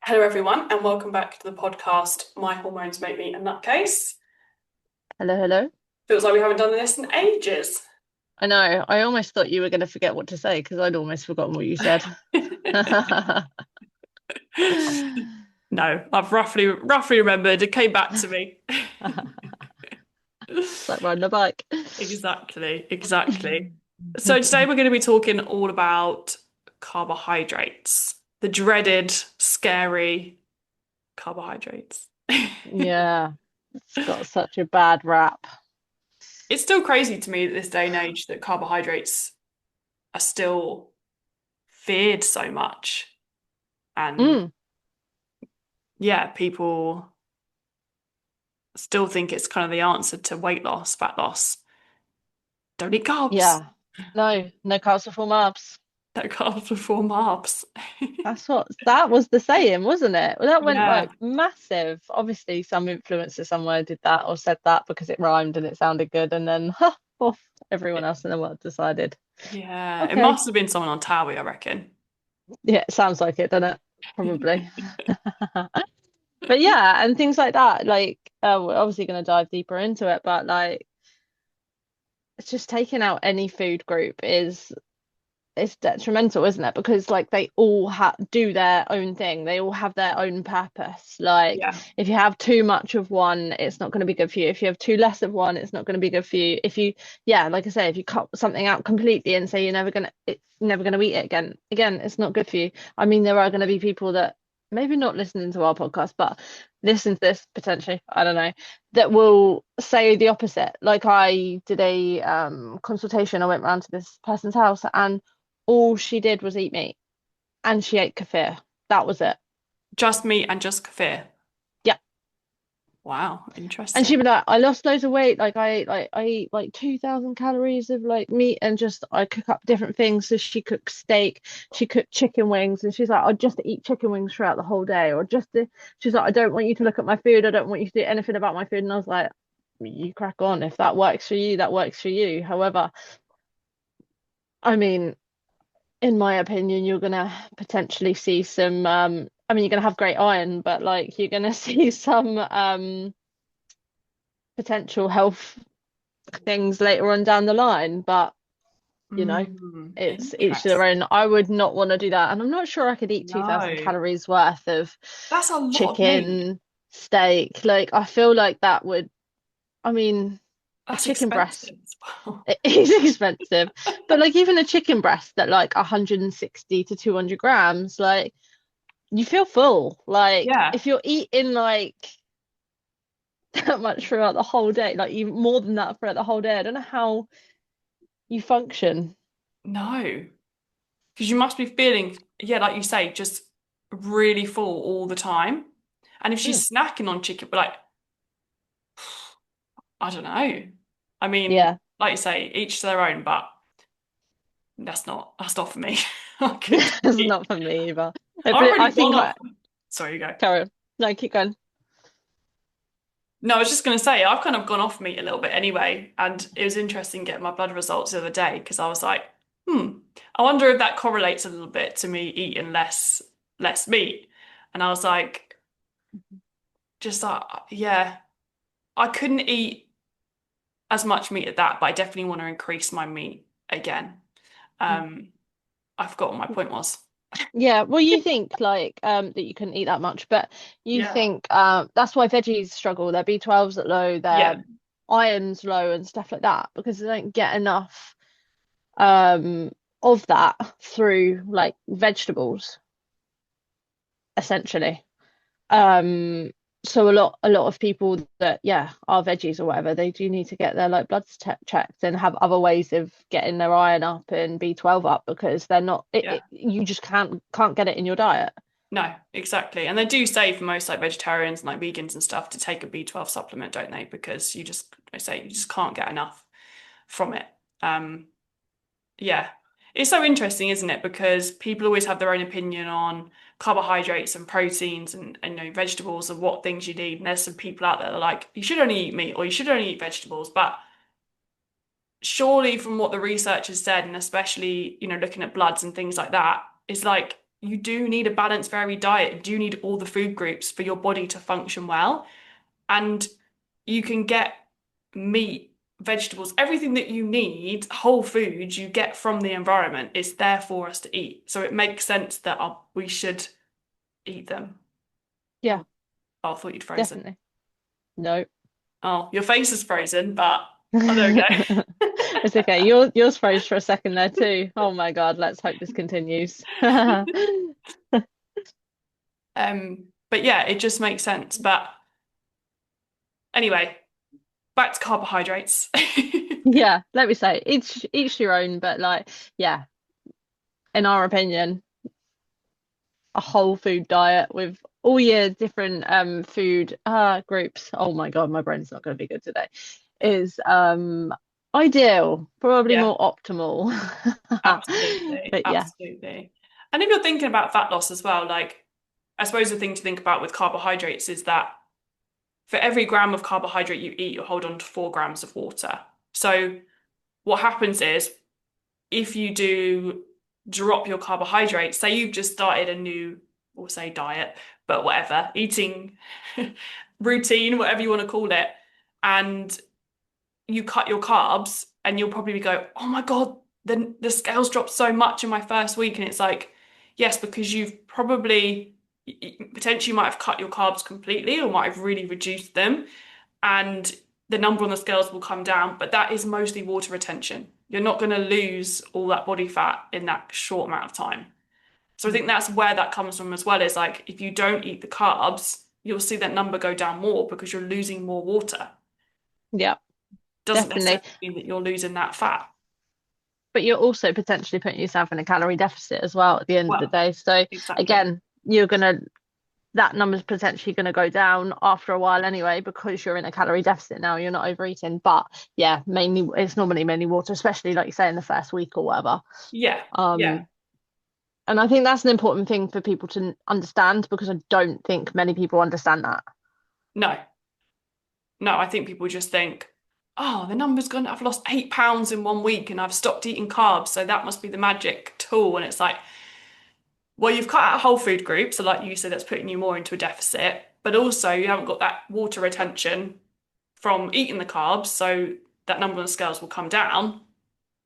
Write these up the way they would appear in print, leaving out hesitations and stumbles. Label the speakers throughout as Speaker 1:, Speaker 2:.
Speaker 1: Hello, everyone, and welcome back to the podcast. My hormones make me a nutcase.
Speaker 2: Hello, hello.
Speaker 1: Feels like we haven't done this in ages.
Speaker 2: I know. I almost thought you were going to forget what to say because I'd almost forgotten what you said.
Speaker 1: No, I've roughly remembered. It came back to me.
Speaker 2: It's like riding a bike.
Speaker 1: Exactly. So today we're going to be talking all about carbohydrates, the dreaded, scary carbohydrates.
Speaker 2: Yeah, it's got such a bad rap.
Speaker 1: It's still crazy to me at this day and age that carbohydrates are still feared so much. And
Speaker 2: Mm,
Speaker 1: yeah, people still think it's kind of the answer to weight loss, fat loss. Don't eat carbs.
Speaker 2: yeah. No, no carbs before marbs.
Speaker 1: No carbs before marbs.
Speaker 2: That was the saying, wasn't it? Well, that went
Speaker 1: Yeah,
Speaker 2: like massive. Obviously, some influencer somewhere did that or said that because it rhymed and it sounded good, and then off everyone else in the world decided,
Speaker 1: yeah. It
Speaker 2: okay,
Speaker 1: must have been someone on Towie, I reckon.
Speaker 2: yeah, it sounds like it, doesn't it? Probably. But yeah, and things like that, like we're obviously going to dive deeper into it, but like it's just taking out any food group is it's detrimental, isn't it? Because like they all have do their own thing. They all have their own purpose. Like
Speaker 1: Yeah,
Speaker 2: if you have too much of one, it's not going to be good for you. If you have too less of one, it's not going to be good for you. If you, yeah, like I say, if you cut something out completely and say it's never gonna eat it again, it's not good for you. I mean, there are going to be people that maybe not listening to our podcast, but listen to this potentially, I don't know, that will say the opposite. Like I did a consultation, I went round to this person's house and all she did was eat meat and she ate kefir. That was it.
Speaker 1: just meat and just kefir.
Speaker 2: Yeah.
Speaker 1: Wow,
Speaker 2: And
Speaker 1: interesting.
Speaker 2: she'd be like, I lost loads of weight. Like I eat like 2,000 calories of like meat and just I cook up different things. So she cooked steak, she cooked chicken wings, and she's like, I'll just eat chicken wings throughout the whole day. Or she's like, I don't want you to look at my food. I don't want you to do anything about my food. And I was like, you crack on. If that works for you, that works for you. However, I mean, in my opinion, you're gonna potentially see some I mean you're gonna have great iron, but like you're gonna see some potential health things later on down the line. But you know, it's each their
Speaker 1: Interesting.
Speaker 2: own. I would not want to do that. And I'm not sure I could eat 2,000
Speaker 1: No,
Speaker 2: calories worth of
Speaker 1: that's a lot of meat.
Speaker 2: chicken, steak. Like I feel like that would I mean a
Speaker 1: That's
Speaker 2: chicken breast
Speaker 1: expensive as well.
Speaker 2: it is expensive. But like even a chicken breast at like 160 to 200 grams, like you feel full. Like
Speaker 1: Yeah,
Speaker 2: if you're eating like that much throughout the whole day, like even more than that throughout the whole day, I don't know how you function.
Speaker 1: no. Because you must be feeling, yeah, like you say, just really full all the time. And if
Speaker 2: Mm,
Speaker 1: she's snacking on chicken, but like, I don't know. I mean,
Speaker 2: yeah,
Speaker 1: like you say, each to their own, but that's not for me. I could
Speaker 2: it's
Speaker 1: eat.
Speaker 2: not for me either.
Speaker 1: I've
Speaker 2: I
Speaker 1: already gone
Speaker 2: think
Speaker 1: off.
Speaker 2: I
Speaker 1: Sorry, you go.
Speaker 2: carry on. No, keep going.
Speaker 1: No, I was just going to say, I've kind of gone off meat a little bit anyway. And it was interesting getting my blood results the other day because I was like, I wonder if that correlates a little bit to me eating less meat. And I was like, just like, yeah, I couldn't eat as much meat at that, but I definitely want to increase my meat again. Um, I forgot what my point was.
Speaker 2: Yeah, well, you think like that you couldn't eat that much, but you
Speaker 1: Yeah.
Speaker 2: think that's why veggies struggle. Their B12's at low,
Speaker 1: Yeah.
Speaker 2: their iron's low, and stuff like that because they don't get enough um of that through like vegetables, essentially. Um, so a lot of people that yeah are veggies or whatever, they do need to get their like bloods checked and have other ways of getting their iron up and B12 up because they're not
Speaker 1: Yeah.
Speaker 2: you just can't get it in your diet.
Speaker 1: No, exactly. And they do say for most like vegetarians and like vegans and stuff to take a B12 supplement, don't they? Because I say you just can't get enough from it. Um, yeah. It's so interesting, isn't it? Because people always have their own opinion on carbohydrates and proteins and vegetables and what things you need. And there's some people out there that are like, you should only eat meat or you should only eat vegetables. But surely from what the research has said, and especially, looking at bloods and things like that, is like you do need a balanced, varied diet. You do need all the food groups for your body to function well. And you can get meat, vegetables, everything that you need, whole foods you get from the environment. It's there for us to eat. So it makes sense that we should eat them.
Speaker 2: Yeah,
Speaker 1: Oh, I thought you'd frozen.
Speaker 2: definitely. No.
Speaker 1: Oh, your face is frozen, but oh, there we go.
Speaker 2: It's okay. Yours froze for a second there too. Oh my God, let's hope this continues.
Speaker 1: But yeah, it just makes sense. But anyway, back to carbohydrates.
Speaker 2: Yeah, let me say, each your own, but like, yeah, in our opinion, a whole food diet with all your different food groups. Oh my God, my brain's not going to be good today. Is ideal, probably
Speaker 1: Yeah,
Speaker 2: more optimal.
Speaker 1: absolutely.
Speaker 2: But yeah.
Speaker 1: Absolutely. And if you're thinking about fat loss as well, like I suppose the thing to think about with carbohydrates is that for every gram of carbohydrate you eat, you hold on to 4 grams of water. So what happens is if you do drop your carbohydrates, say you've just started a new, or say diet, but whatever, eating routine, whatever you want to call it, and you cut your carbs, and you'll probably go, oh my God, the scales dropped so much in my first week. And it's like, yes, because you've probably potentially might have cut your carbs completely or might have really reduced them. And the number on the scales will come down, but that is mostly water retention. You're not going to lose all that body fat in that short amount of time. So I think that's where that comes from as well, is like if you don't eat the carbs, you'll see that number go down more because you're losing more water.
Speaker 2: Yeah,
Speaker 1: Doesn't
Speaker 2: definitely.
Speaker 1: necessarily mean that you're losing that fat.
Speaker 2: But you're also potentially putting yourself in a calorie deficit as well at the end of the
Speaker 1: Well,
Speaker 2: day. So
Speaker 1: exactly.
Speaker 2: again, that number's potentially gonna go down after a while anyway because you're in a calorie deficit now. You're not overeating. But yeah, mainly it's normally mainly water, especially like you say in the first week or whatever.
Speaker 1: Yeah, yeah.
Speaker 2: Um, and I think that's an important thing for people to understand because I don't think many people understand that.
Speaker 1: No, no, I think people just think, oh, the number's gone, I've lost 8 pounds in 1 week and I've stopped eating carbs, so that must be the magic tool. And it's like, well, you've cut out a whole food group, so like you said, that's putting you more into a deficit, but also you haven't got that water retention from eating the carbs, so that number on the scales will come down.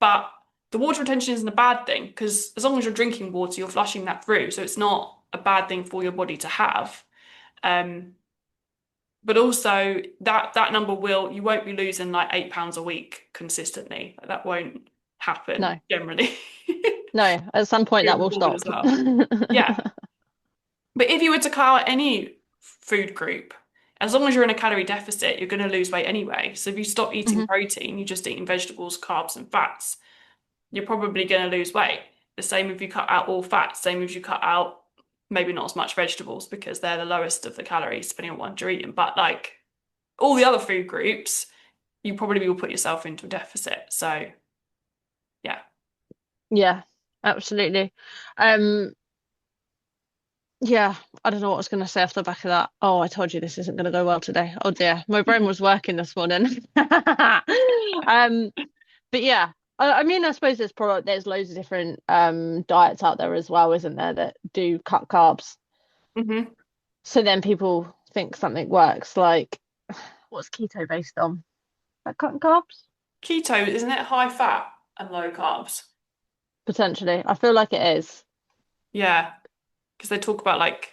Speaker 1: But the water retention isn't a bad thing because as long as you're drinking water, you're flushing that through, so it's not a bad thing for your body to have. Um, but also that number will you won't be losing like 8 pounds a week consistently. Like, that won't happen
Speaker 2: No,
Speaker 1: generally.
Speaker 2: no, at some point that
Speaker 1: Moving
Speaker 2: will
Speaker 1: forward
Speaker 2: stop.
Speaker 1: as well. Yeah. But if you were to cut out any food group, as long as you're in a calorie deficit, you're going to lose weight anyway. So if you stop eating
Speaker 2: Mhm.
Speaker 1: protein, you're just eating vegetables, carbs, and fats, you're probably going to lose weight. The same if you cut out all fats, same if you cut out maybe not as much vegetables because they're the lowest of the calories, depending on what you're eating. But like all the other food groups, you probably will put yourself into a deficit. So yeah.
Speaker 2: Yeah, absolutely. Um, Yeah, I don't know what I was going to say off the back of that. Oh, I told you this isn't going to go well today. Oh dear, my brain was working this morning. Um, but yeah, I mean, I suppose there's loads of different diets out there as well, isn't there, that do cut carbs.
Speaker 1: Hmm.
Speaker 2: So then people think something works. Like, what's keto based on? Like cutting carbs?
Speaker 1: Keto, isn't it high fat and low carbs?
Speaker 2: Potentially, I feel like it is.
Speaker 1: Yeah, because they talk about like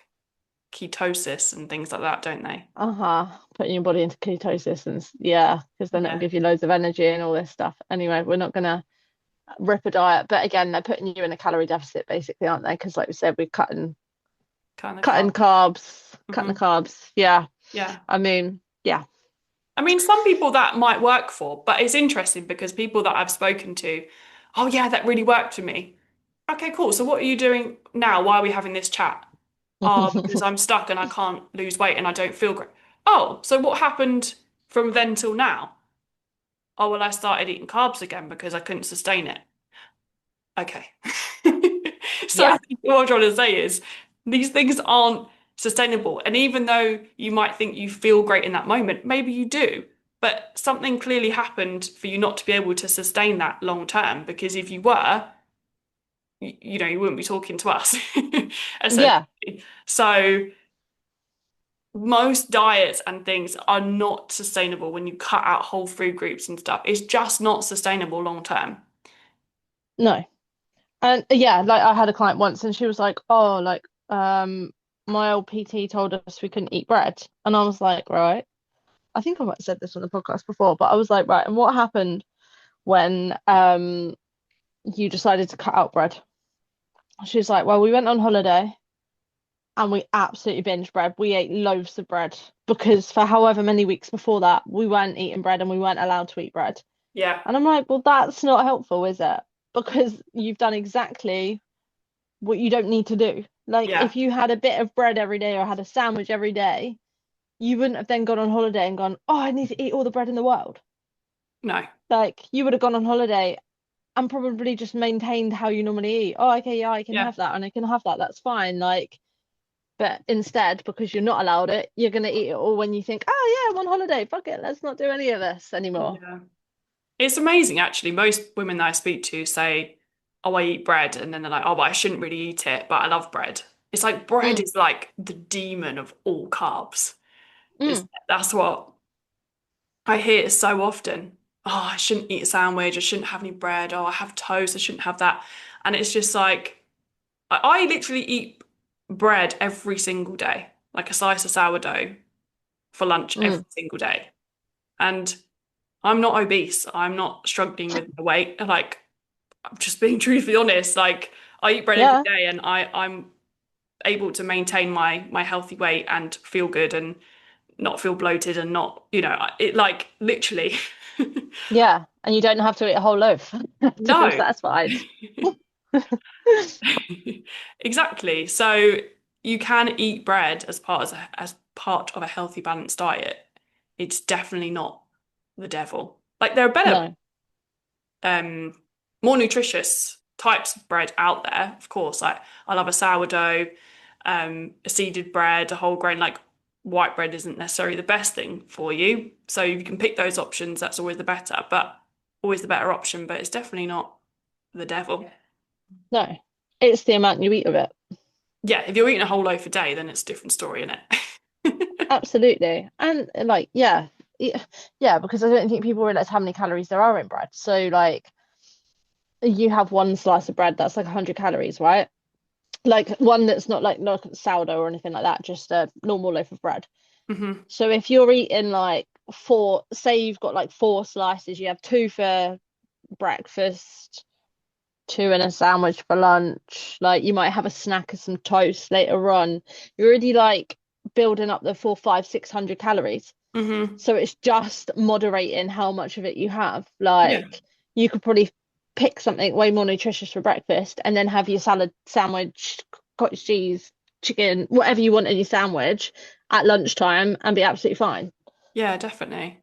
Speaker 1: ketosis and things like that, don't they?
Speaker 2: Uh-huh. Putting your body into ketosis and yeah, because then it'll
Speaker 1: Yeah,
Speaker 2: give you loads of energy and all this stuff. Anyway, we're not gonna rip a diet. But again, they're putting you in a calorie deficit basically, aren't they? Because like we said, we're
Speaker 1: kind of
Speaker 2: cutting
Speaker 1: carb.
Speaker 2: carbs, cutting the
Speaker 1: Hmm.
Speaker 2: carbs. Yeah.
Speaker 1: Yeah.
Speaker 2: I mean, yeah.
Speaker 1: I mean, some people that might work for, but it's interesting because people that I've spoken to, oh yeah, that really worked for me. Okay, cool. So what are you doing now? Why are we having this chat? Oh, because I'm stuck and I can't lose weight and I don't feel great. Oh, so what happened from then till now? Oh, well, I started eating carbs again because I couldn't sustain it. Okay. So I
Speaker 2: Yeah.
Speaker 1: think what I'm trying to say is these things aren't sustainable. And even though you might think you feel great in that moment, maybe you do, but something clearly happened for you not to be able to sustain that long term. Because if you were, you wouldn't be talking to us,
Speaker 2: Yeah,
Speaker 1: essentially. So most diets and things are not sustainable when you cut out whole food groups and stuff. It's just not sustainable long term.
Speaker 2: no. And yeah, like I had a client once and she was like, "Oh, like my old PT told us we couldn't eat bread." And I was like, "Right." I think I might have said this on the podcast before, but I was like, "Right, and what happened when you decided to cut out bread?" She was like, "Well, we went on holiday and we absolutely binged bread. We ate loaves of bread because for however many weeks before that, we weren't eating bread and we weren't allowed to eat bread."
Speaker 1: Yeah,
Speaker 2: And I'm like, "Well, that's not helpful, is it? Because you've done exactly what you don't need to do. Like,
Speaker 1: yeah,
Speaker 2: if you had a bit of bread every day or had a sandwich every day, you wouldn't have then gone on holiday and gone, oh, I need to eat all the bread in the world."
Speaker 1: no,
Speaker 2: Like, you would have gone on holiday and probably just maintained how you normally eat. Oh, okay, yeah, I can
Speaker 1: yeah,
Speaker 2: have that and I can have that. That's fine. Like, but instead, because you're not allowed it, you're gonna eat it all when you think, oh yeah, I'm on holiday. Fuck it, let's not do any of this anymore.
Speaker 1: yeah. It's amazing, actually. Most women that I speak to say, "Oh, I eat bread," and then they're like, "Oh, but I shouldn't really eat it, but I love bread." It's like bread
Speaker 2: Mm,
Speaker 1: is like the demon of all carbs. Is
Speaker 2: mm,
Speaker 1: That's what I hear so often. Oh, I shouldn't eat a sandwich. I shouldn't have any bread. Oh, I have toast. I shouldn't have that. And it's just like I literally eat bread every single day, like a slice of sourdough for lunch
Speaker 2: mm.
Speaker 1: every single day. And I'm not obese. I'm not struggling with my weight. Like, I'm just being truthfully honest. Like, I eat bread every
Speaker 2: Yeah,
Speaker 1: day, and I'm able to maintain my healthy weight and feel good and not feel bloated and not, it like literally.
Speaker 2: yeah. And you don't have to eat a whole loaf to feel
Speaker 1: No.
Speaker 2: satisfied.
Speaker 1: Exactly. So you can eat bread as part of a healthy, balanced diet. It's definitely not the devil. Like there are better,
Speaker 2: No,
Speaker 1: um, more nutritious types of bread out there, of course. Like I love a sourdough, a seeded bread, a whole grain. Like white bread isn't necessarily the best thing for you. So if you can pick those options, that's always the better, but always the better option. But it's definitely not the devil.
Speaker 2: no. It's the amount you eat of it.
Speaker 1: Yeah, if you're eating a whole loaf a day, then it's a different story, isn't it?
Speaker 2: Absolutely. And like, yeah, yeah, because I don't think people realize how many calories there are in bread. So like you have one slice of bread that's like 100 calories, right? Like one that's not like not sourdough or anything like that, just a normal loaf of bread.
Speaker 1: hmm
Speaker 2: So if you're eating like four, say you've got like four slices, you have two for breakfast, two and a sandwich for lunch. Like you might have a snack of some toast later on. You're already like building up the 4, 5, 600 calories.
Speaker 1: hmm
Speaker 2: So it's just moderating how much of it you have.
Speaker 1: Yeah.
Speaker 2: Like you could probably pick something way more nutritious for breakfast and then have your salad, sandwich, cottage cheese, chicken, whatever you want in your sandwich at lunchtime and be absolutely fine.
Speaker 1: Yeah, definitely.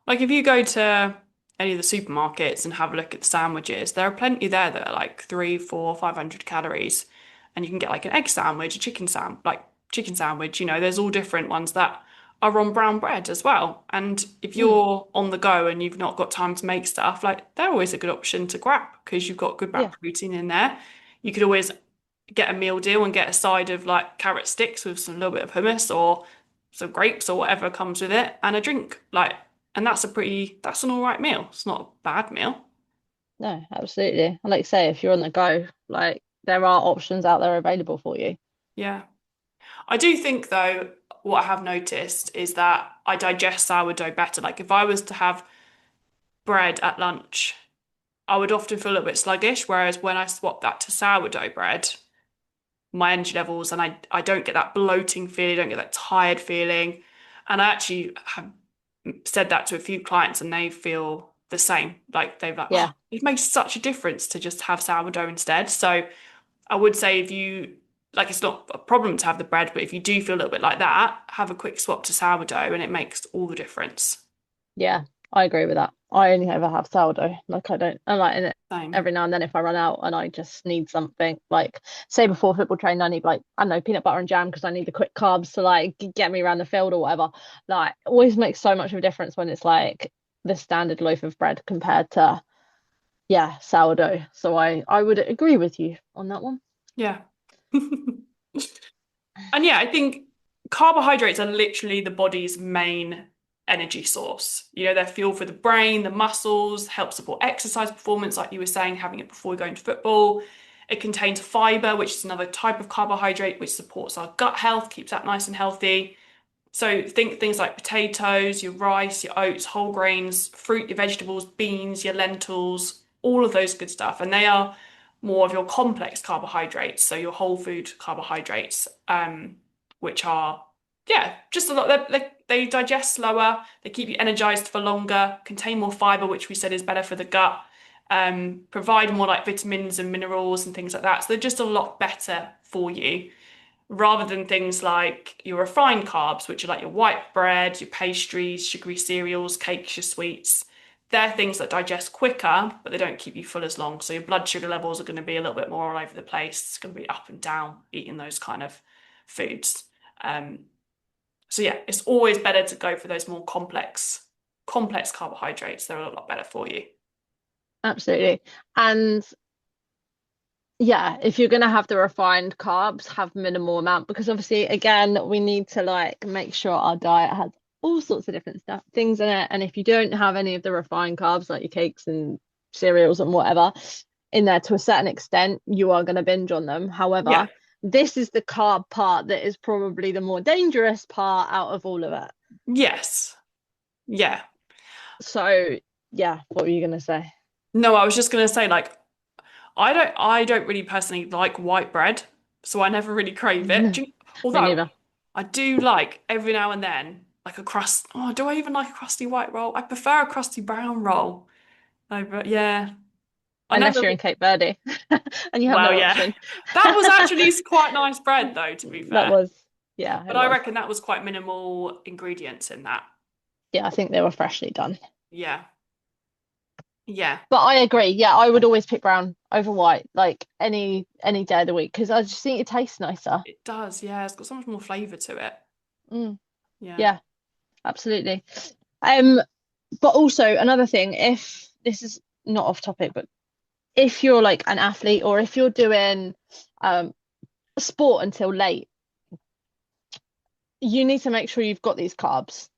Speaker 1: Like if you go to any of the supermarkets and have a look at the sandwiches, there are plenty there that are like 3, 4, 500 calories. And you can get like an egg sandwich, a chicken sandwich, there's all different ones that are on brown bread as well. And if
Speaker 2: Mm,
Speaker 1: you're on the go and you've not got time to make stuff, like they're always a good option to grab because you've got good
Speaker 2: yeah,
Speaker 1: back protein in there. You could always get a meal deal and get a side of like carrot sticks with some little bit of hummus or some grapes or whatever comes with it and a drink. Like, and that's an all right meal. It's not a bad meal.
Speaker 2: no, absolutely. And like I say, if you're on the go, like there are options out there available for you.
Speaker 1: Yeah. I do think though, what I have noticed is that I digest sourdough better. Like if I was to have bread at lunch, I would often feel a little bit sluggish, whereas when I swap that to sourdough bread, my energy levels and I don't get that bloating feeling, don't get that tired feeling. And I actually have said that to a few clients and they feel the same. Like they've like, oh,
Speaker 2: Yeah,
Speaker 1: it makes such a difference to just have sourdough instead. So I would say if you like it's not a problem to have the bread, but if you do feel a little bit like that, have a quick swap to sourdough and it makes all the difference.
Speaker 2: yeah, I agree with that. I only ever have sourdough. Like I don't, I like in it
Speaker 1: Same.
Speaker 2: every now and then if I run out and I just need something. Like say before football training, I need like I don't know peanut butter and jam because I need the quick carbs to like get me around the field or whatever. Like always makes so much of a difference when it's like the standard loaf of bread compared to Yeah, sourdough. So I would agree with you on that one.
Speaker 1: Yeah. And yeah, I think carbohydrates are literally the body's main energy source. You know, they're fuel for the brain, the muscles, help support exercise performance, like you were saying, having it before going to football. It contains fiber, which is another type of carbohydrate, which supports our gut health, keeps that nice and healthy. So think things like potatoes, your rice, your oats, whole grains, fruit, your vegetables, beans, your lentils, all of those good stuff. And they are more of your complex carbohydrates, so your whole food carbohydrates, which are, yeah, just a lot. They digest slower, they keep you energized for longer, contain more fiber, which we said is better for the gut, provide more like vitamins and minerals and things like that. So they're just a lot better for you rather than things like your refined carbs, which are like your white bread, your pastries, sugary cereals, cakes, your sweets. They're things that digest quicker, but they don't keep you full as long. So your blood sugar levels are going to be a little bit more all over the place. It's going to be up and down eating those kind of foods. Um, so yeah, it's always better to go for those more complex carbohydrates. They're a lot better for you.
Speaker 2: Absolutely. And yeah, if you're gonna have the refined carbs, have minimal amount because obviously again we need to like make sure our diet has all sorts of different stuff things in it. And if you don't have any of the refined carbs like your cakes and cereals and whatever in there to a certain extent, you are gonna binge on them.
Speaker 1: Yeah.
Speaker 2: However, this is the carb part that is probably the more dangerous part out of all of it.
Speaker 1: Yes. Yeah.
Speaker 2: So yeah, what were you gonna say?
Speaker 1: No, I was just going to say like I don't really personally like white bread, so I never really crave it.
Speaker 2: Me
Speaker 1: Although
Speaker 2: neither.
Speaker 1: I do like every now and then like a crust. Oh, do I even like a crusty white roll? I prefer a crusty brown roll. But yeah, I
Speaker 2: Unless
Speaker 1: never.
Speaker 2: you're in Cape Verde and you have
Speaker 1: Well,
Speaker 2: no
Speaker 1: yeah,
Speaker 2: option.
Speaker 1: that was actually quite nice bread though, to be
Speaker 2: That
Speaker 1: fair.
Speaker 2: was, yeah,
Speaker 1: But
Speaker 2: it
Speaker 1: I
Speaker 2: was.
Speaker 1: reckon that was quite minimal ingredients in that.
Speaker 2: Yeah, I think they were freshly done.
Speaker 1: Yeah, yeah,
Speaker 2: But I agree. Yeah, I would always pick brown over white, like any day of the week, because I just think it tastes nicer.
Speaker 1: it does. Yeah, it's got so much more flavour to it.
Speaker 2: Mm,
Speaker 1: Yeah,
Speaker 2: yeah, absolutely. Um, but also another thing, if this is not off topic, but if you're like an athlete or if you're doing um sport until late, you need to make sure you've got these carbs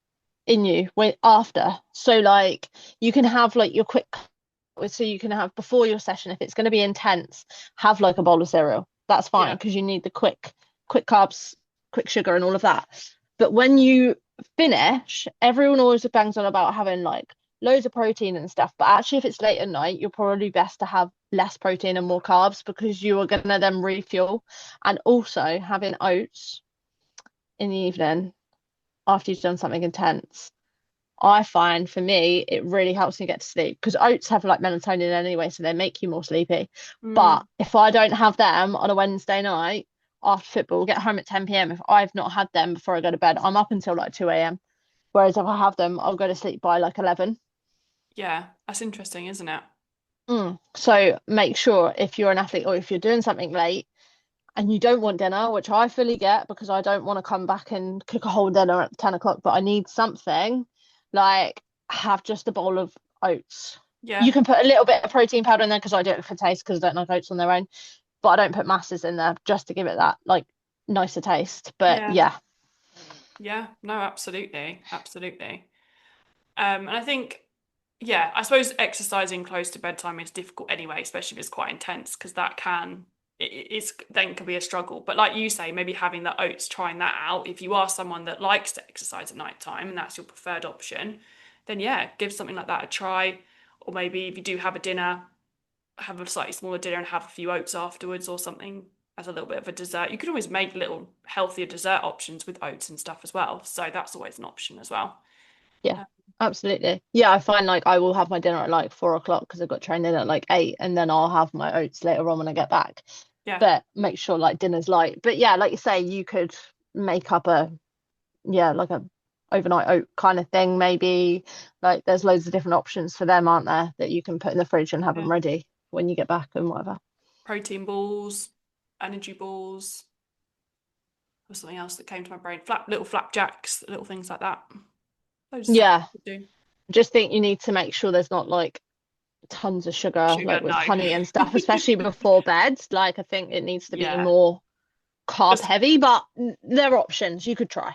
Speaker 2: in you when after. So like you can have like your quick so you can have before your session if it's going to be intense, have like a bowl of cereal. That's fine
Speaker 1: yeah,
Speaker 2: because you need the quick carbs, quick sugar and all of that. But when you finish, everyone always bangs on about having like loads of protein and stuff. But actually if it's late at night, you're probably best to have less protein and more carbs because you are going to then refuel. And also having oats in the evening after you've done something intense I find for me, it really helps me get to sleep because oats have like melatonin anyway, so they make you more sleepy.
Speaker 1: mm,
Speaker 2: But if I don't have them on a Wednesday night after football, get home at 10 p.m. If I've not had them before I go to bed, I'm up until like 2 a.m. Whereas if I have them, I'll go to sleep by like 11.
Speaker 1: yeah. That's interesting, isn't it?
Speaker 2: So make sure if you're an athlete or if you're doing something late and you don't want dinner, which I fully get because I don't want to come back and cook a whole dinner at 10 o'clock, but I need something like have just a bowl of oats. You
Speaker 1: Yeah,
Speaker 2: can put a little bit of protein powder in there because I do it for taste because I don't like oats on their own, but I don't put masses in there just to give it that like nicer taste. But
Speaker 1: yeah,
Speaker 2: yeah,
Speaker 1: yeah. No, absolutely, absolutely. And I think, yeah, I suppose exercising close to bedtime is difficult anyway, especially if it's quite intense, because that it's then can be a struggle. But like you say, maybe having the oats, trying that out. If you are someone that likes to exercise at night time and that's your preferred option, then yeah, give something like that a try. Or maybe if you do have a dinner, have a slightly smaller dinner and have a few oats afterwards or something as a little bit of a dessert. You could always make little healthier dessert options with oats and stuff as well. So that's always an option as well.
Speaker 2: yeah,
Speaker 1: Uh,
Speaker 2: absolutely. Yeah, I find like I will have my dinner at like 4 o'clock because I've got training at like 8, and then I'll have my oats later on when I get back.
Speaker 1: yeah.
Speaker 2: But make sure like dinner's light. But yeah, like you say, you could make up a yeah, like a overnight oat kind of thing, maybe. Like there's loads of different options for them, aren't there, that you can put in the fridge and have
Speaker 1: Yeah.
Speaker 2: them ready when you get back and whatever.
Speaker 1: Protein balls, energy balls, or something else that came to my brain. Little flapjacks, little things like that. Those are stuff
Speaker 2: Yeah,
Speaker 1: you could do.
Speaker 2: just think you need to make sure there's not like tons of sugar,
Speaker 1: sugar,
Speaker 2: like with
Speaker 1: no.
Speaker 2: honey and stuff, especially before bed. Like I think it needs to be
Speaker 1: Yeah.
Speaker 2: more carb
Speaker 1: Just
Speaker 2: heavy, but there are options you could try.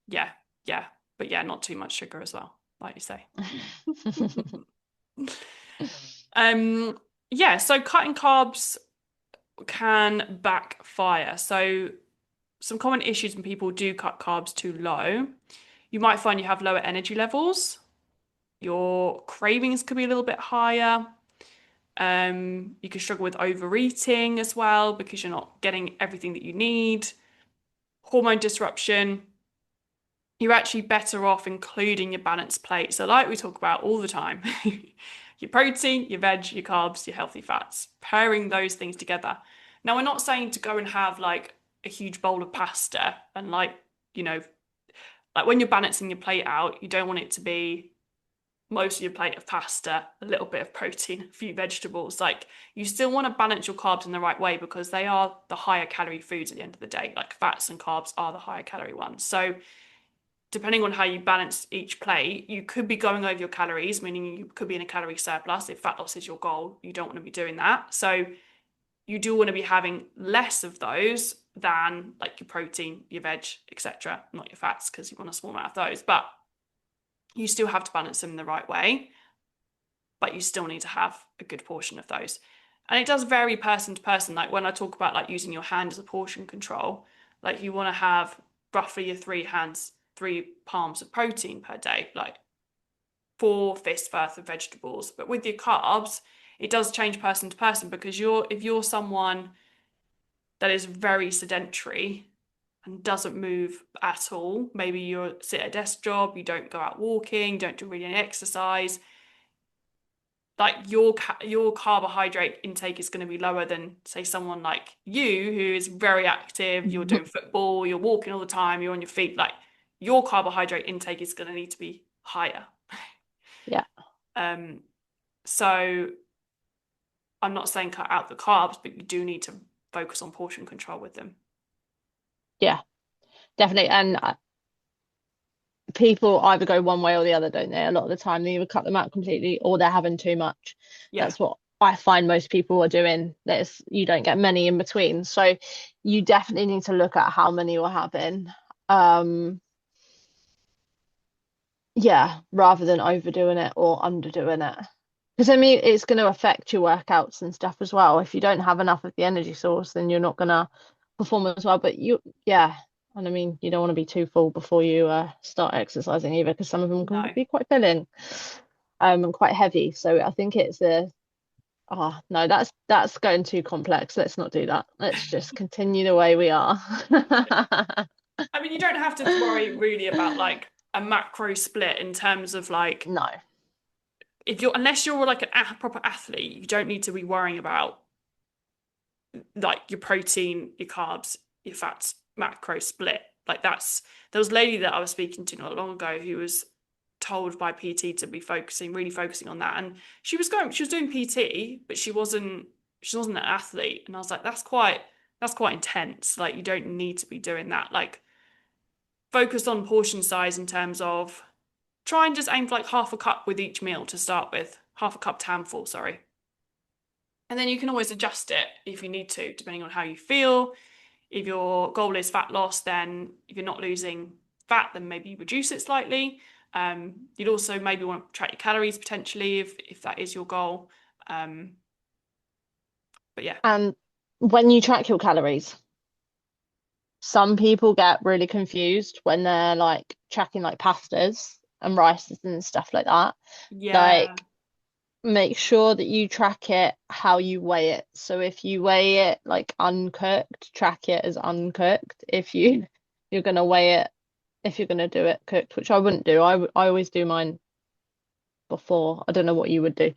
Speaker 1: yeah, yeah. But yeah, not too much sugar as well, like you say. Um, yeah, so cutting carbs can backfire. So some common issues when people do cut carbs too low, you might find you have lower energy levels. Your cravings could be a little bit higher. You can struggle with overeating as well because you're not getting everything that you need. Hormone disruption. You're actually better off including your balanced plate. So, like we talk about all the time, your protein, your veg, your carbs, your healthy fats, pairing those things together. Now, we're not saying to go and have like a huge bowl of pasta and you know, like when you're balancing your plate out, you don't want it to be most of your plate of pasta, a little bit of protein, a few vegetables. Like you still want to balance your carbs in the right way because they are the higher calorie foods at the end of the day. Like fats and carbs are the higher calorie ones. So depending on how you balance each plate, you could be going over your calories, meaning you could be in a calorie surplus. If fat loss is your goal, you don't want to be doing that. So you do want to be having less of those than like your protein, your veg, etc. Not your fats because you want a small amount of those, but you still have to balance them in the right way, but you still need to have a good portion of those. And it does vary person to person. Like when I talk about like using your hand as a portion control, like you want to have roughly your three hands, three palms of protein per day, like four fists worth of vegetables. But with your carbs, it does change person to person because if you're someone that is very sedentary and doesn't move at all, maybe you sit at a desk job, you don't go out walking, don't do really any exercise, like your carbohydrate intake is going to be lower than say someone like you who is very active, you're doing football, you're walking all the time, you're on your feet, like your carbohydrate intake is going to need to be higher.
Speaker 2: Yeah,
Speaker 1: um so I'm not saying cut out the carbs, but you do need to focus on portion control with them.
Speaker 2: yeah, definitely. And people either go one way or the other, don't they? A lot of the time, they either cut them out completely or they're having too much.
Speaker 1: Yeah.
Speaker 2: That's what I find most people are doing. There's you don't get many in between. So you definitely need to look at how many you're having. Um, yeah, rather than overdoing it or underdoing it. Because I mean, it's going to affect your workouts and stuff as well. If you don't have enough of the energy source, then you're not going to perform as well. But yeah, and I mean, you don't want to be too full before you start exercising either, because some of them can
Speaker 1: No.
Speaker 2: be quite filling, and quite heavy. So I think it's oh no, that's going too complex. Let's not do that. Let's just continue the way we are.
Speaker 1: I mean, you don't have to worry really about like a macro split in terms of like
Speaker 2: No,
Speaker 1: if you're unless you're like a proper athlete, you don't need to be worrying about like your protein, your carbs, your fats macro split. Like there was a lady that I was speaking to not long ago who was told by PT to be really focusing on that. And she was doing PT, but she wasn't an athlete. And I was like, that's quite intense. Like you don't need to be doing that. Like focus on portion size in terms of try and just aim for like half a cup with each meal to start with, half a cup to handful, sorry. And then you can always adjust it if you need to, depending on how you feel. If your goal is fat loss, then if you're not losing fat, then maybe reduce it slightly. You'd also maybe want to track your calories potentially if that is your goal. Um, but yeah,
Speaker 2: and when you track your calories, some people get really confused when they're like tracking like pastas and rices and stuff like that.
Speaker 1: yeah,
Speaker 2: Like, make sure that you track it how you weigh it. So if you weigh it like uncooked, track it as uncooked. If you're gonna weigh it, if you're gonna do it cooked, which I wouldn't do. I always do mine before. I don't know what you would do,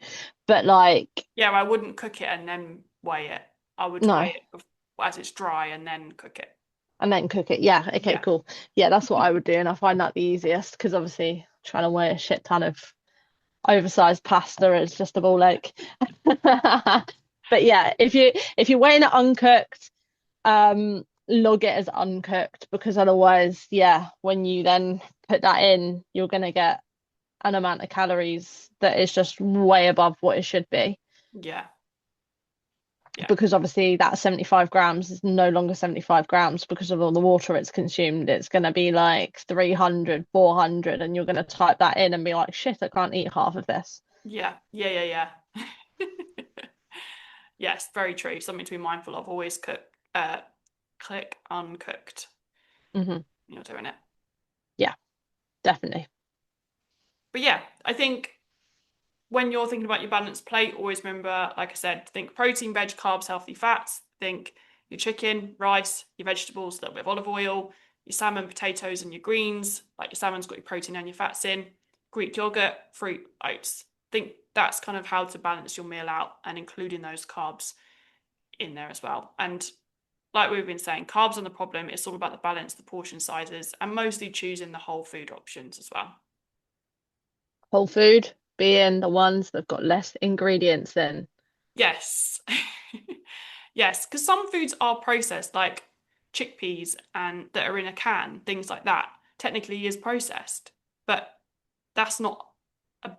Speaker 2: but like
Speaker 1: yeah. I wouldn't cook it and then weigh it. I would
Speaker 2: no,
Speaker 1: weigh it as it's dry and then cook it.
Speaker 2: and then cook it. Yeah, okay,
Speaker 1: Yeah,
Speaker 2: cool. Yeah, that's what I would do, and I find that the easiest because obviously trying to weigh a shit ton of oversized pasta is just a ball ache. But yeah, if you're weighing it uncooked, log it as uncooked because otherwise, yeah, when you then put that in, you're gonna get an amount of calories that is just way above what it should be.
Speaker 1: Yeah. Yeah.
Speaker 2: Because obviously that 75 grams is no longer 75 grams because of all the water it's consumed. It's going to be like 300, 400, and you're going to type that in and be like, shit, I can't eat half of this.
Speaker 1: Yeah. Yeah. Yeah. Yeah. Yes, very true. Something to be mindful of. Always click uncooked.
Speaker 2: Hmm.
Speaker 1: You're doing it.
Speaker 2: Yeah, definitely.
Speaker 1: But yeah, I think when you're thinking about your balanced plate, always remember, like I said, think protein, veg, carbs, healthy fats. Think your chicken, rice, your vegetables, a little bit of olive oil, your salmon, potatoes, and your greens. Like your salmon's got your protein and your fats in. Greek yogurt, fruit, oats. Think that's kind of how to balance your meal out and including those carbs in there as well. And like we've been saying, carbs are the problem. It's all about the balance, the portion sizes, and mostly choosing the whole food options as well.
Speaker 2: Whole food being the ones that've got less ingredients in.
Speaker 1: Yes. Yes, because some foods are processed, like chickpeas and that are in a can, things like that, technically is processed. But that's not a,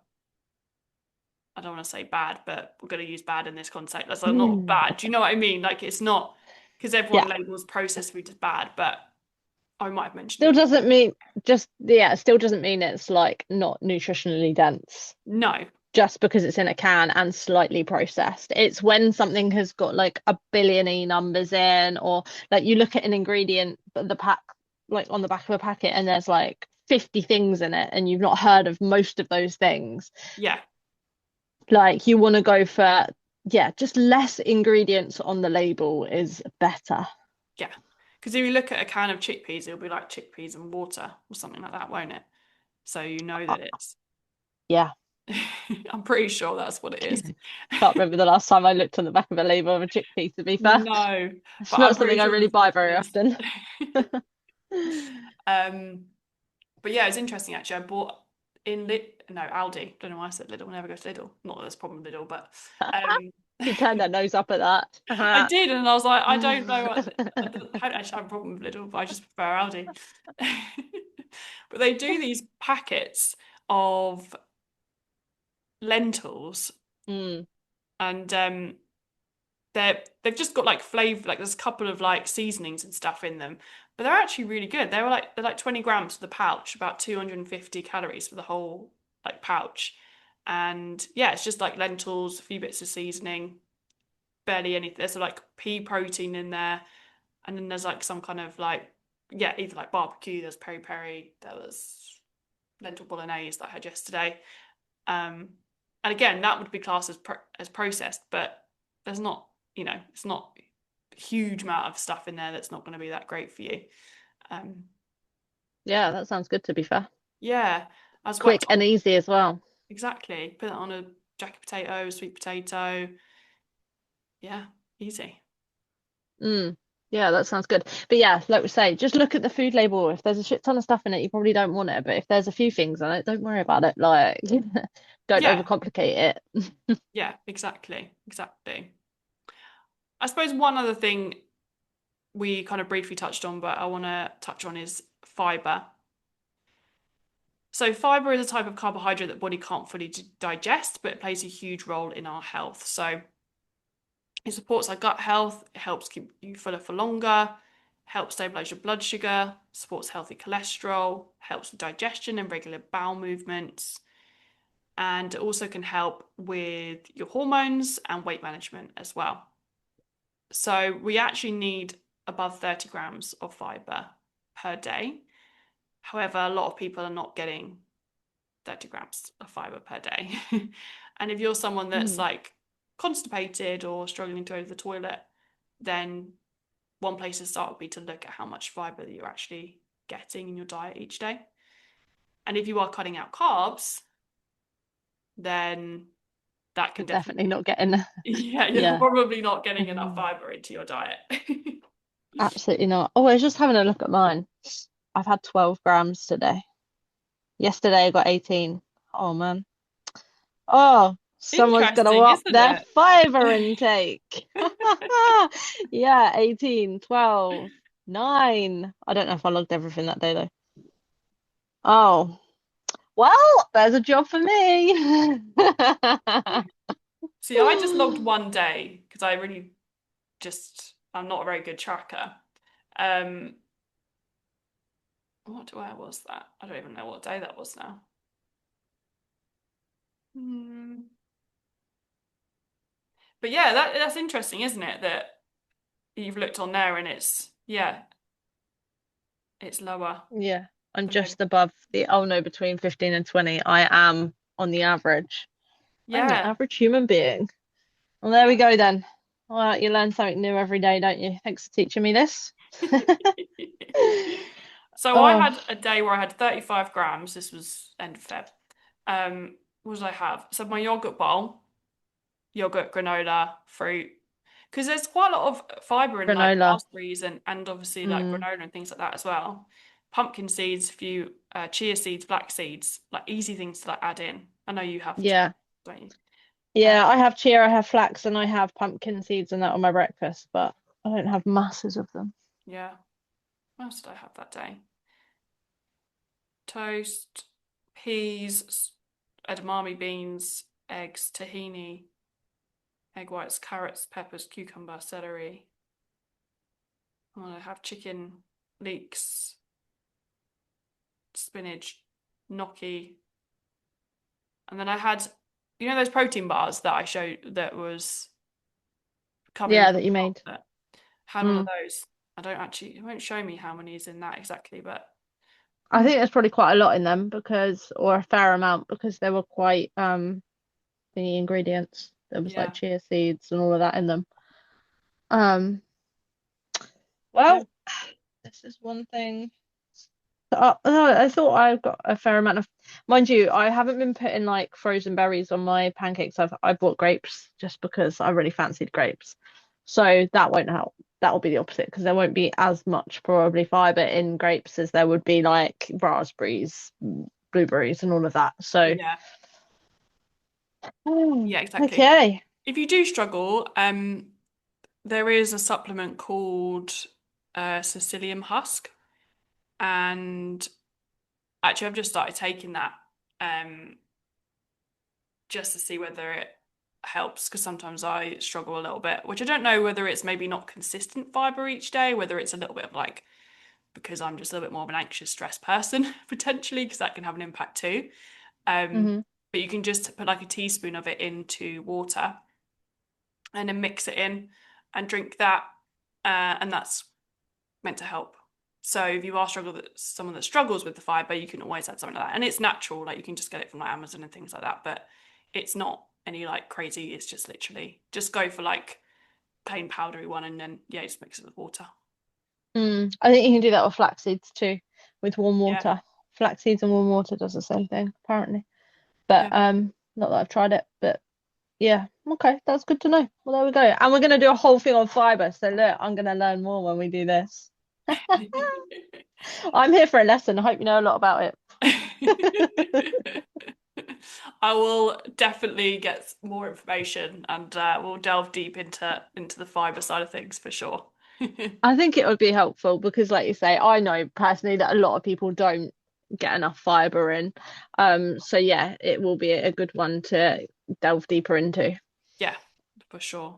Speaker 1: I don't want to say bad, but we're going to use bad in this context. That's like not
Speaker 2: Mm.
Speaker 1: bad. Do you know what I mean? Like it's not because everyone
Speaker 2: Yeah.
Speaker 1: labels processed food as bad, but I might have mentioned
Speaker 2: Still
Speaker 1: it.
Speaker 2: doesn't mean just yeah, still doesn't mean it's like not nutritionally dense
Speaker 1: No.
Speaker 2: just because it's in a can and slightly processed. It's when something has got like a billion E numbers in, or like you look at an ingredient, but the pack, like on the back of a packet, and there's like 50 things in it, and you've not heard of most of those things.
Speaker 1: Yeah.
Speaker 2: Like you want to go for, yeah, just less ingredients on the label is better.
Speaker 1: Yeah. Because if you look at a can of chickpeas, it'll be like chickpeas and water or something like that, won't it? So you know
Speaker 2: Uh,
Speaker 1: that it's,
Speaker 2: Yeah.
Speaker 1: I'm pretty sure that's what it is.
Speaker 2: Can't remember the last time I looked on the back of a label of a chickpea, to be fair.
Speaker 1: No,
Speaker 2: It's
Speaker 1: but
Speaker 2: not
Speaker 1: I'm
Speaker 2: something
Speaker 1: pretty
Speaker 2: I
Speaker 1: sure
Speaker 2: really
Speaker 1: that's
Speaker 2: buy
Speaker 1: what
Speaker 2: very
Speaker 1: it is.
Speaker 2: often.
Speaker 1: Um, but yeah, it's interesting actually. I bought in Lit no Aldi. Don't know why I said Lidl. Never go to Lidl. Not that there's a problem with Lidl, but um,
Speaker 2: She turned her nose up at
Speaker 1: I
Speaker 2: that.
Speaker 1: did, and I was like, I don't know. I don't actually have a problem with Lidl, but I just prefer Aldi. But they do these packets of lentils,
Speaker 2: Mm,
Speaker 1: and they've just got like flavor, like there's a couple of like seasonings and stuff in them, but they're actually really good. They're like 20 grams for the pouch, about 250 calories for the whole like pouch. And yeah, it's just like lentils, a few bits of seasoning, barely anything. There's like pea protein in there, and then there's like some kind of like yeah, either like barbecue, there's peri peri, there was lentil bolognese that I had yesterday. Um, and again, that would be classed as processed, but there's not, it's not a huge amount of stuff in there that's not going to be that great for you. Um,
Speaker 2: yeah, that sounds good to be fair.
Speaker 1: yeah, as well.
Speaker 2: Quick and easy as well.
Speaker 1: Exactly. Put it on a jacket potato, sweet potato. Yeah, easy.
Speaker 2: Mm, yeah, that sounds good. But yeah, like we say, just look at the food label. If there's a shit ton of stuff in it, you probably don't want it. But if there's a few things on it, don't worry about it. Like, don't
Speaker 1: Yeah,
Speaker 2: overcomplicate it.
Speaker 1: yeah, exactly, exactly. I suppose one other thing we kind of briefly touched on, but I want to touch on is fiber. So, fiber is a type of carbohydrate that body can't fully digest, but it plays a huge role in our health. So, it supports our gut health, it helps keep you fuller for longer, helps stabilize your blood sugar, supports healthy cholesterol, helps with digestion and regular bowel movements, and it also can help with your hormones and weight management as well. So, we actually need above 30 grams of fiber per day. However, a lot of people are not getting 30 grams of fiber per day. And if you're someone that's
Speaker 2: Mm,
Speaker 1: like constipated or struggling to go to the toilet, then one place to start would be to look at how much fiber that you're actually getting in your diet each day. And if you are cutting out carbs, then that
Speaker 2: you're
Speaker 1: can
Speaker 2: definitely
Speaker 1: definitely,
Speaker 2: not getting.
Speaker 1: yeah, you're
Speaker 2: Yeah,
Speaker 1: probably not getting enough fiber into your diet.
Speaker 2: absolutely not. Oh, I was just having a look at mine. I've had 12 grams today. Yesterday I got 18. Oh man. Oh, someone's gonna
Speaker 1: Interesting,
Speaker 2: up
Speaker 1: isn't
Speaker 2: their
Speaker 1: it?
Speaker 2: fiber intake. Yeah, 18, 12, 9. I don't know if I logged everything that day though. Oh, Well, there's a job for me.
Speaker 1: See, I just logged one day because I really I'm not a very good tracker. Um, where was that? I don't even know what day that was now. Hmm. But yeah, that's interesting, isn't it? That you've looked on there and it's lower
Speaker 2: Yeah, I'm
Speaker 1: than maybe.
Speaker 2: just above the, oh no, between 15 and 20. I am on the average. I'm the
Speaker 1: Yeah.
Speaker 2: average human being. Well, there we go then. Well, you learn something new every day, don't you? Thanks for teaching me this.
Speaker 1: So I
Speaker 2: Oh,
Speaker 1: had a day where I had 35 grams. This was end of Feb. What did I have? So my yogurt bowl, yogurt, granola, fruit. Because there's quite a lot of fiber in like
Speaker 2: granola.
Speaker 1: raspberries and obviously like
Speaker 2: Mm,
Speaker 1: granola and things like that as well. Pumpkin seeds, a few chia seeds, black seeds, like easy things to like add in. I know you have chia,
Speaker 2: yeah.
Speaker 1: don't you? Uh,
Speaker 2: Yeah, I have chia, I have flax, and I have pumpkin seeds and that on my breakfast, but I don't have masses of them.
Speaker 1: yeah. What else did I have that day? Toast, peas, edamame beans, eggs, tahini, egg whites, carrots, peppers, cucumber, celery. I have chicken, leeks, spinach, gnocchi, and then I had, those protein bars that I showed that was covered in
Speaker 2: Yeah, that you made.
Speaker 1: chocolate. Had one of
Speaker 2: Mm.
Speaker 1: those. It won't show me how many is in that exactly, but
Speaker 2: I
Speaker 1: mm,
Speaker 2: think there's probably quite a lot in them because, or a fair amount because they were quite the ingredients. There was like
Speaker 1: yeah,
Speaker 2: chia seeds and all of that in them. Um,
Speaker 1: yeah,
Speaker 2: well, this is one thing. I thought I got a fair amount of, mind you, I haven't been putting like frozen berries on my pancakes. I bought grapes just because I really fancied grapes. So that won't help. That will be the opposite because there won't be as much probably fiber in grapes as there would be like raspberries, blueberries, and all of that. So,
Speaker 1: yeah,
Speaker 2: oh,
Speaker 1: yeah, exactly.
Speaker 2: okay.
Speaker 1: If you do struggle, there is a supplement called Sicilium Husk, and actually, I've just started taking that um, just to see whether it helps because sometimes I struggle a little bit, which I don't know whether it's maybe not consistent fiber each day, whether it's a little bit of like because I'm just a little bit more of an anxious, stressed person potentially because that can have an impact too. Um,
Speaker 2: Hmm.
Speaker 1: but you can just put like a teaspoon of it into water and then mix it in and drink that, and that's meant to help. So if you are someone that struggles with the fiber, you can always add something like that, and it's natural. Like you can just get it from like Amazon and things like that. But it's not any like crazy. It's just literally just go for like plain powdery one, and then yeah, just mix it with water.
Speaker 2: I think you can do that with flax seeds too, with warm
Speaker 1: Yeah,
Speaker 2: water. Flax seeds and warm water does the same thing, apparently. But
Speaker 1: yeah.
Speaker 2: not that I've tried it, but yeah, okay, that's good to know. Well, there we go. And we're gonna do a whole thing on fiber. So look, I'm gonna learn more when we do this. I'm here for a lesson. I hope you know a lot about it.
Speaker 1: I will definitely get more information and we'll delve deep into the fiber side of things for sure.
Speaker 2: I think it would be helpful because, like you say, I know personally that a lot of people don't get enough fiber in. So yeah, it will be a good one to delve deeper into.
Speaker 1: Yeah, for sure.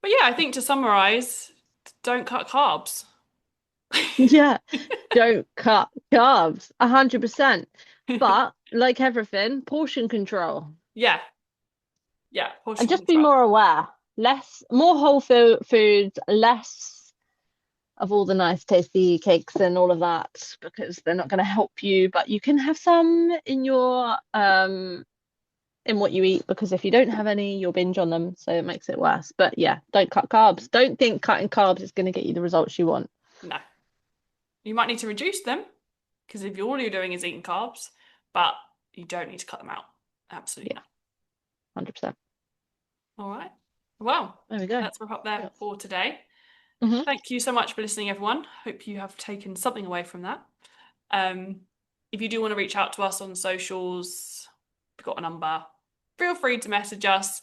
Speaker 1: But yeah, I think to summarize, don't cut carbs.
Speaker 2: Yeah, don't cut carbs, 100%. But like everything, portion control.
Speaker 1: Yeah, yeah,
Speaker 2: And
Speaker 1: portion
Speaker 2: just be
Speaker 1: control.
Speaker 2: more aware. More whole foods, less of all the nice tasty cakes and all of that because they're not going to help you, but you can have some in your in what you eat because if you don't have any, you'll binge on them, so it makes it worse. But yeah, don't cut carbs. Don't think cutting carbs is going to get you the results you want.
Speaker 1: No, you might need to reduce them because if all you're doing is eating carbs, but you don't need to cut them out. Absolutely
Speaker 2: Yeah,
Speaker 1: not.
Speaker 2: 100%.
Speaker 1: All right. Well,
Speaker 2: There we go.
Speaker 1: let's wrap up there
Speaker 2: Yes.
Speaker 1: for today.
Speaker 2: Hmm.
Speaker 1: Thank you so much for listening, everyone. Hope you have taken something away from that. Um, if you do want to reach out to us on socials, we've got a number. Feel free to message us.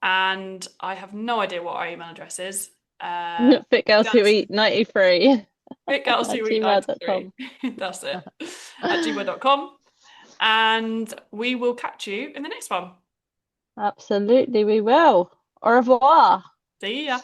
Speaker 1: And I have no idea what our email address is.
Speaker 2: Fit girls who
Speaker 1: That's
Speaker 2: eat 93
Speaker 1: fitgirls
Speaker 2: at
Speaker 1: who eat
Speaker 2: gmail.com.
Speaker 1: 93. That's it. At gmail.com. and we will catch you in the next one.
Speaker 2: Absolutely, we will. Au revoir.
Speaker 1: See ya.